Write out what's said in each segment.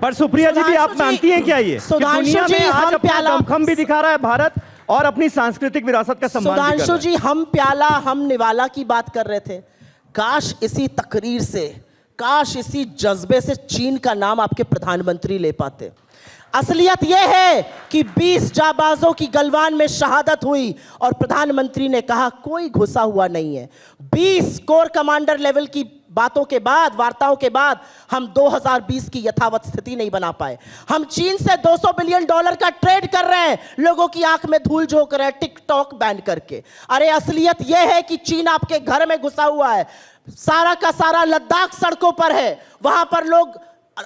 पर सुप्रिया जी भी आप मानती हैं क्या ये कि दुनिया में आज अपना दमखम भी दिखा रहा है भारत और अपनी सांस्कृतिक विरासत का सम्मान भी कर रहा है? सुधांशु जी, हम प्याला हम निवाला की बात कर रहे थे। काश इसी तकरीर से, काश इसी जज्बे से चीन का नाम आपके प्रधानमंत्री ले पाते। असलियत यह है कि 20 जाबाजों की गलवान में शहादत हुई और प्रधानमंत्री ने कहा कोई घुसा हुआ नहीं है। 20 कोर कमांडर लेवल की बातों के बाद, वार्ताओं के बाद हम 2020 की यथावत स्थिति नहीं बना पाए। हम चीन से $200 बिलियन का ट्रेड कर रहे हैं, लोगों की आंख में धूल झोंक रहे हैं टिकटॉक बैन करके। अरे असलियत यह है कि चीन आपके घर में घुसा हुआ है। सारा का सारा लद्दाख सड़कों पर है, वहां पर लोग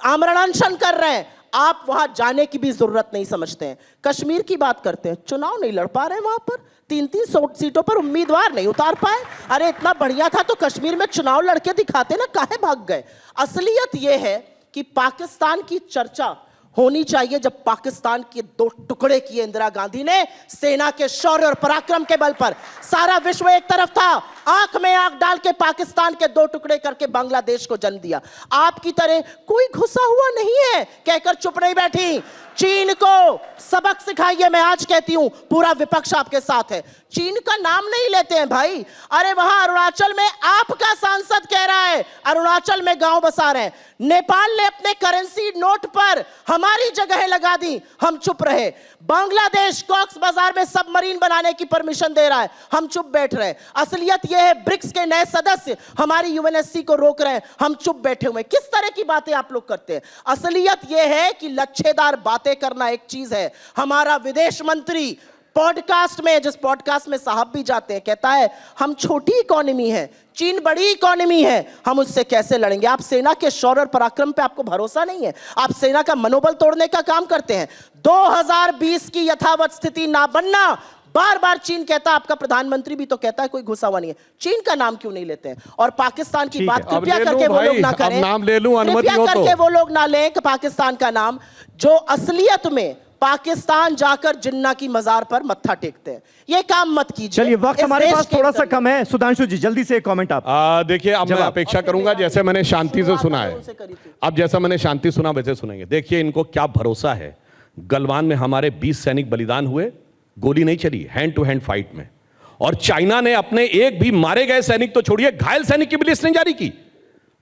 आमरण अनशन कर रहे हैं। आप वहां जाने की भी जरूरत नहीं समझते हैं। कश्मीर की बात करते हैं, चुनाव नहीं लड़ पा रहे हैं वहां पर, 3-3 सीटों पर उम्मीदवार नहीं उतार पाए। अरे इतना बढ़िया था तो कश्मीर में चुनाव लड़के दिखाते ना, काहे भाग गए? असलियत यह है कि पाकिस्तान की चर्चा होनी चाहिए जब पाकिस्तान के 2 टुकड़े किए इंदिरा गांधी ने सेना के शौर्य और पराक्रम के बल पर। सारा विश्व एक तरफ था, आंख में आंख डाल के पाकिस्तान के 2 टुकड़े करके बांग्लादेश को जन्म दिया। आपकी तरह कोई घुसा हुआ नहीं है कहकर चुप नहीं बैठी। चीन को सबक सिखाइए। मैं आज कहती हूं पूरा विपक्ष आपके साथ है। चीन का नाम नहीं लेते हैं भाई। अरे वहां अरुणाचल में आपका सांसद कह रहा है अरुणाचल में गांव बसा रहे हैं। नेपाल ने अपने करेंसी नोट पर हमारी जगह लगा दी, हम चुप रहे। बांग्लादेश कॉक्स बाजार में सबमरीन बनाने की परमिशन दे रहा है, हम चुप बैठ रहे। असलियत यह है ब्रिक्स के नए सदस्य हमारी यूएनएससी को रोक रहे हैं, हम चुप बैठे हुए। किस तरह की बातें आप लोग करते हैं? असलियत यह है कि लच्छेदार बातें करना एक चीज है। हमारा विदेश मंत्री पॉडकास्ट में, जिस पॉडकास्ट में साहब भी जाते हैं, कहता है हम छोटी इकोनॉमी है, चीन बड़ी इकोनॉमी है, हम उससे कैसे लड़ेंगे? आप सेना के शौर्य और पराक्रम पे आपको भरोसा नहीं है, आप सेना का मनोबल तोड़ने का काम करते हैं। 2020 की यथावत स्थिति ना बनना, बार बार चीन कहता है, आपका प्रधानमंत्री भी तो कहता है कोई घुसा हुआ नहीं है। चीन का नाम क्यों नहीं लेते हैं? और पाकिस्तान की बात कृपया करके वो लोग ना करें, नाम ले लूं, कृपया करके वो लोग ना लें कि पाकिस्तान का नाम, जो असलियत में पाकिस्तान जाकर जिन्ना की मजार पर मत्था टेकते हैं। ये काम मत कीजिए। चलिए, वक्त हमारे पास थोड़ा सा कम है। सुधांशु जी जल्दी से एक कमेंट आप। देखिए, अब मैं अपेक्षा करूंगा जैसे मैंने शांति से सुना है, अब जैसा मैंने शांति सुना वैसे सुनेंगे। देखिए, इनको क्या भरोसा है। गलवान में हमारे 20 सैनिक बलिदान हुए, गोली नहीं चली, हैंड टू हैंड फाइट में। और चाइना ने अपने एक भी मारे गए सैनिक तो छोड़िए, घायल सैनिक की भी लिस्ट नहीं जारी की।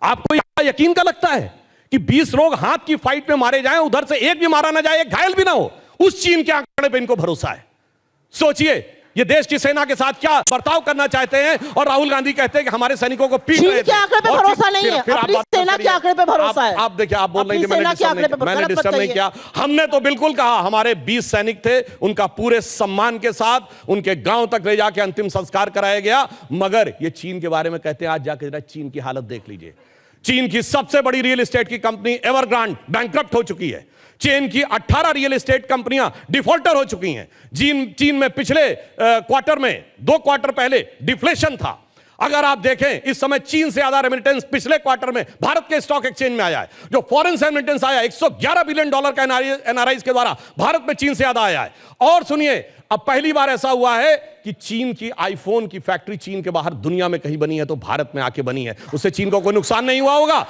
आपको यकीन का लगता है कि 20 लोग हाथ की फाइट में मारे जाएं, उधर से एक भी मारा ना जाए, एक घायल भी ना हो? उस चीन के आंकड़े पे इनको भरोसा है। सोचिए, ये देश की सेना के साथ क्या बर्ताव करना चाहते हैं, और राहुल गांधी कहते हैं कि हमारे सैनिकों को पीट रहे थे। चीन के आंकड़े पे भरोसा नहीं है, अपनी सेना के आंकड़े पे भरोसा है। आप देखिए, आप बोल रहे हैं मैंने डिस्टर्ब नहीं किया। हमने तो बिल्कुल कहा हमारे 20 सैनिक थे, उनका पूरे सम्मान के साथ उनके गांव तक ले जाके अंतिम संस्कार कराया गया। मगर ये चीन के बारे में कहते हैं, आज जाके जरा चीन की हालत देख लीजिए। चीन की सबसे बड़ी रियल एस्टेट की कंपनी एवरग्रांड बैंकक्रप्ट हो चुकी है। चीन की 18 रियल एस्टेट कंपनियां डिफॉल्टर हो चुकी हैं। चीन में पिछले क्वार्टर में, 2 क्वार्टर पहले डिफ्लेशन था। अगर आप देखें, इस समय चीन से ज्यादा रेमिटेंस पिछले क्वार्टर में भारत के स्टॉक एक्सचेंज में आया है। जो फॉरेन रेमिटेंस आया, $111 बिलियन का एनआरआईज के द्वारा भारत में चीन से ज्यादा आया है। और सुनिए, अब पहली बार ऐसा हुआ है कि चीन की आईफोन की फैक्ट्री चीन के बाहर दुनिया में कहीं बनी है तो भारत में आके बनी है। उससे चीन को कोई नुकसान नहीं हुआ होगा।